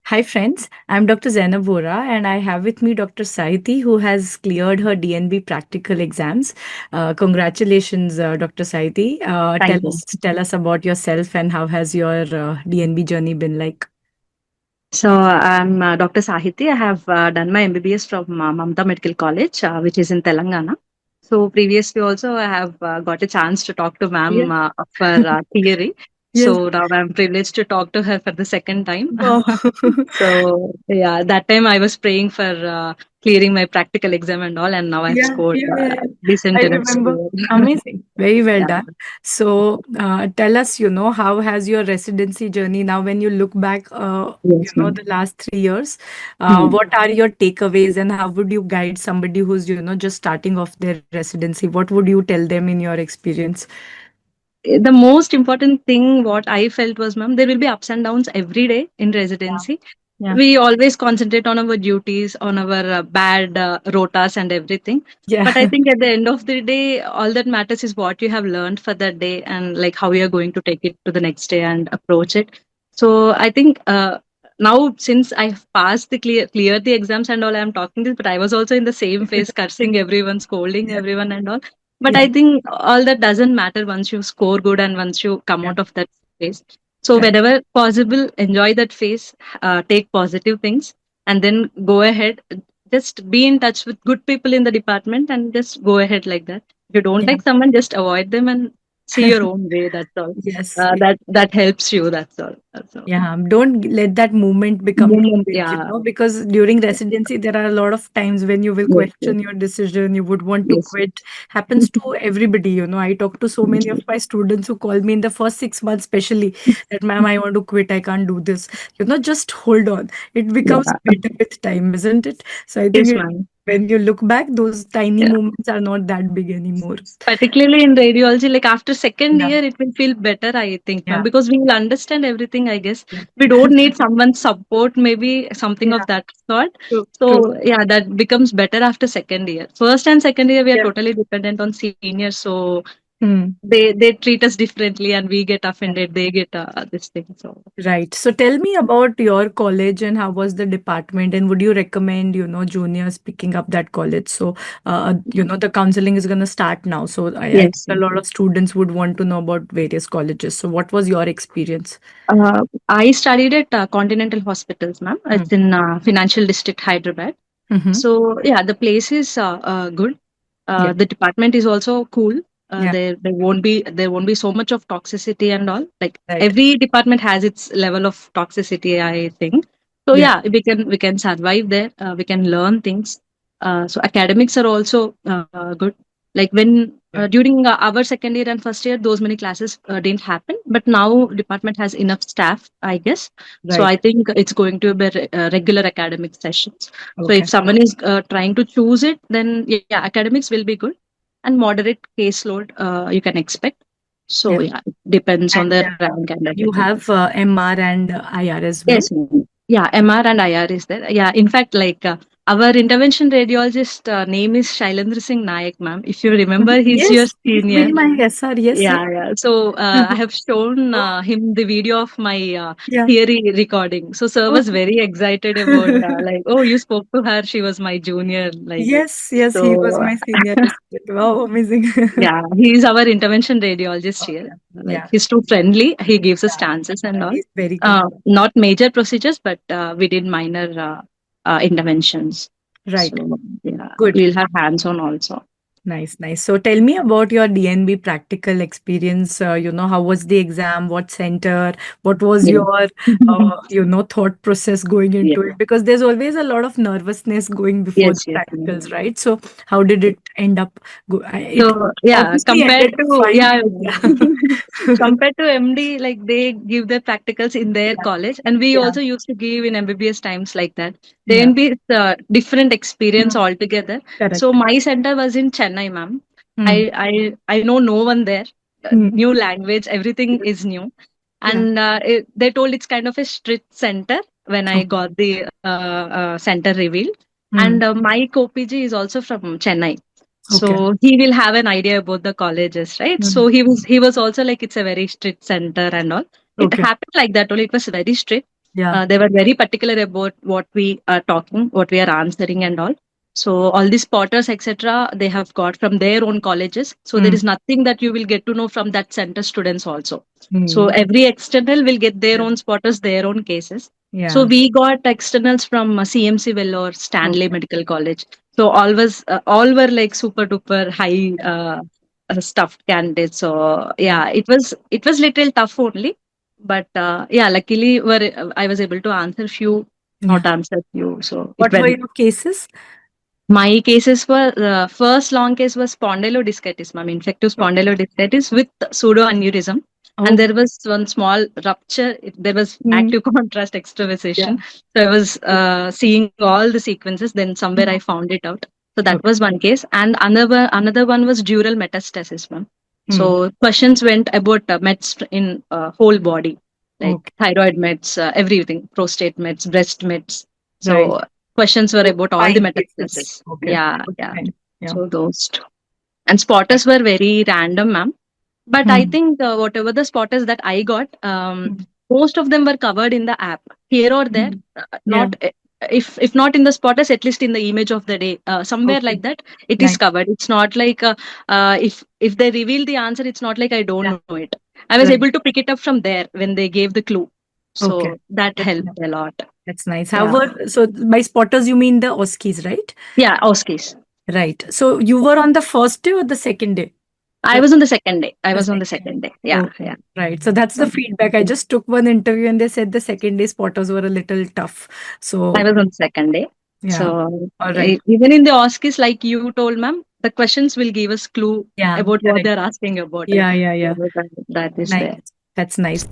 Hi, friends. I'm Dr. Zainab Vora, and I have with me Dr. Saiti, who has cleared her DNB practical exams. Congratulations, Dr. Saiti. Thank you. Tell us about yourself and how has your DNB journey been like? So I'm Dr. Sahiti. I have done my MBBS from Mamta Medical College, which is in Telangana. So previously also I have got a chance to talk to Yes. ma'am for theory. Yes. So now I'm privileged to talk to her for the second time. Oh. So yeah, that time I was praying for clearing my practical exam and all, and now I've Yeah, scored yeah, yeah. decent I enough remember. score. Amazing. Very well Yeah. done. So, tell us, how has your residency journey now when you look back, Yes, ma'am. the last 3 years, Hmm. what are your takeaways and how would you guide somebody who's, just starting off their residency? What would you tell them in your experience? The most important thing what I felt was, ma'am, there will be ups and downs every day in Yeah. residency. Yeah. We always concentrate on our duties, on our bad rotas and everything. Yeah. But I think at the end of the day, all that matters is what you have learned for that day and like how you are going to take it to the next day and approach it. So I think now since I've passed the cleared the exams and all, I'm talking this, but I was also in the same phase, cursing everyone, scolding Yeah. everyone and all. But Yeah. I think all that doesn't matter once you score good and once you come Yeah. out of that phase. So Correct. whenever possible, enjoy that phase, take positive things, and then go ahead. Just be in touch with good people in the department and just go ahead like that. If you don't Yeah. like someone, just avoid them and see your own way. That's all. Yes. That helps you. That's all. That's all. Yeah, don't let that movement become too Moment, big, yeah. because during residency, there are a lot of times when you will Yes, yes, question your decision, you would want to yes, quit. Happens to everybody. I talk to so many of my students who call me in the first 6 months, especially that, ma'am, I want to quit, I can't do this. Just hold on. It becomes yeah. better with time, isn't it? So I think Yes, ma'am. when you look back, those tiny Yeah. moments are not that big anymore. Particularly in radiology, like after second Yeah, year, it will feel better, I think, ma'am, yeah, because we will understand everything, I guess. yeah. We don't need someone's support, maybe something Yeah, of that sort. true, true. So, yeah, that becomes better after second year. First and second year, we are Yeah. totally dependent on seniors. So, Hmm. they treat us differently and we get offended, they get this thing. So, Right. So tell me about your college and how was the department, and would you recommend, juniors picking up that college? So, the counseling is going to start now. So I think yes. a lot of students would want to know about various colleges. So what was your experience? I studied at Continental Hospitals, ma'am. Mm. It's in Financial District, Hyderabad. Mm-hmm. So yeah, the place is good. Yeah. The department is also cool. Yeah. There won't be so much of toxicity and all. Like Right. every department has its level of toxicity, I think. So Yeah. yeah, we can survive there. We can learn things. So academics are also good. Like when Yeah. during our second year and first year, those many classes didn't happen. But now department has enough staff, I guess. So Right. I think it's going to be regular academic sessions. So if Okay. someone is trying to choose it, then yeah, academics will be good and moderate caseload you can expect. So Yeah. yeah, it depends on And the rank and you everything. have MR and IR as well. Yes, ma'am. Yeah, MR and IR is there. Yeah, in fact, like our intervention radiologist name is Shailendra Singh Nayak, ma'am. If you Mhm. remember, he's your Yes, he's senior. been my SR. Yes, yes. Yeah, yeah. So I have shown Oh, him the video of my yeah. theory recording. So sir Oh. was very excited about like, oh, you spoke to her. She was my junior. Like, Yes, yes, he was so my senior resident. Wow, amazing. yeah, he's our intervention radiologist Oh, here. yeah, Like, yeah, he's too friendly. He gives us yeah, stances and yeah. all. He's very good. Not major procedures, but we did minor interventions. Right. So yeah, Good. we'll have hands on also. Nice, nice. So tell me about your DNB practical experience. How was the exam? What center? What was Yeah. your, thought process going Yeah. into it? Because there's always a lot of nervousness going before the Yes, yes. practicals, right? So how did it end up? It So yeah, obviously ended up fine. Yeah. compared to MD, like they give their practicals in their Yeah. college, and we Yeah. also used to give in MBBS times like that. The Yeah. NB is a different experience Mm. altogether. So Correct. my center was in Chennai, ma'am. Mm. I know no one there. Mm. New language, everything is new, Yeah. and they told it's kind of a strict center when I Okay. got the center revealed. Mm. And my co-PG is also from Chennai. Okay. So he will have an idea about the colleges, right? Mm. So he was also like it's a very strict center and all. It Okay. happened like that only. It was very strict. Yeah. They were very particular about what we are talking, what we are answering, and all. So all these spotters, etc., they have got from their own colleges. So there Mm. is nothing that you will get to know from that center students also. So Mm. every external will get their own spotters, their own cases. So Yeah. we got externals from CMC Vellore, Stanley Okay. Medical College. So all were like super duper high stuffed candidates. So Yeah. yeah, it was little tough only, but yeah, luckily I was able to answer few, Yeah. not answer few. So it What were went. your cases? My cases were first long case was spondylodiscitis, ma'am, infective Okay. spondylodiscitis with pseudo aneurysm, and there Okay. was one small rupture. There was Mm. active contrast Yeah. extravasation, so I was seeing all the sequences. Then somewhere I Mm. found it out. So that Okay. was one case, and another one was dural metastasis, ma'am. Mm. So questions went about meds in whole body, like Okay. thyroid meds, everything, prostate meds, breast meds. Right. So questions were So about all the fine cases. metastasis. Okay. Yeah, Okay. yeah. Fine. Yeah. So those two. And Right. spotters were very random, ma'am. But I Mm. think whatever the spotters that I got, Mm. most of them were covered in the app here or there. Mm. Yeah. Not if not in the spotters, at least in the image of the day, somewhere Okay. like that, it is Right. covered. It's not like if they reveal the answer, it's not like I don't Yeah. know it. I was Right. able to pick it up from there when they gave the clue. Okay. So that That's helped nice. a lot. That's nice. Yeah. However, so by spotters you mean the OSCEs, right? Yeah, Oskis. Right. So you were on the first day or the second day? I The, was on the second day. I the was on the second. second day. Yeah, Okay. yeah. Right. So that's the feedback. I just took one interview and they said the second day spotters were a little tough. I So was on the second day. yeah. So All right. even in the OSCEs, like you told, ma'am, the questions will give us clue Yeah. about what Correct. they're asking about. Yeah. Yeah. So Yeah. that is Nice. there. That's nice.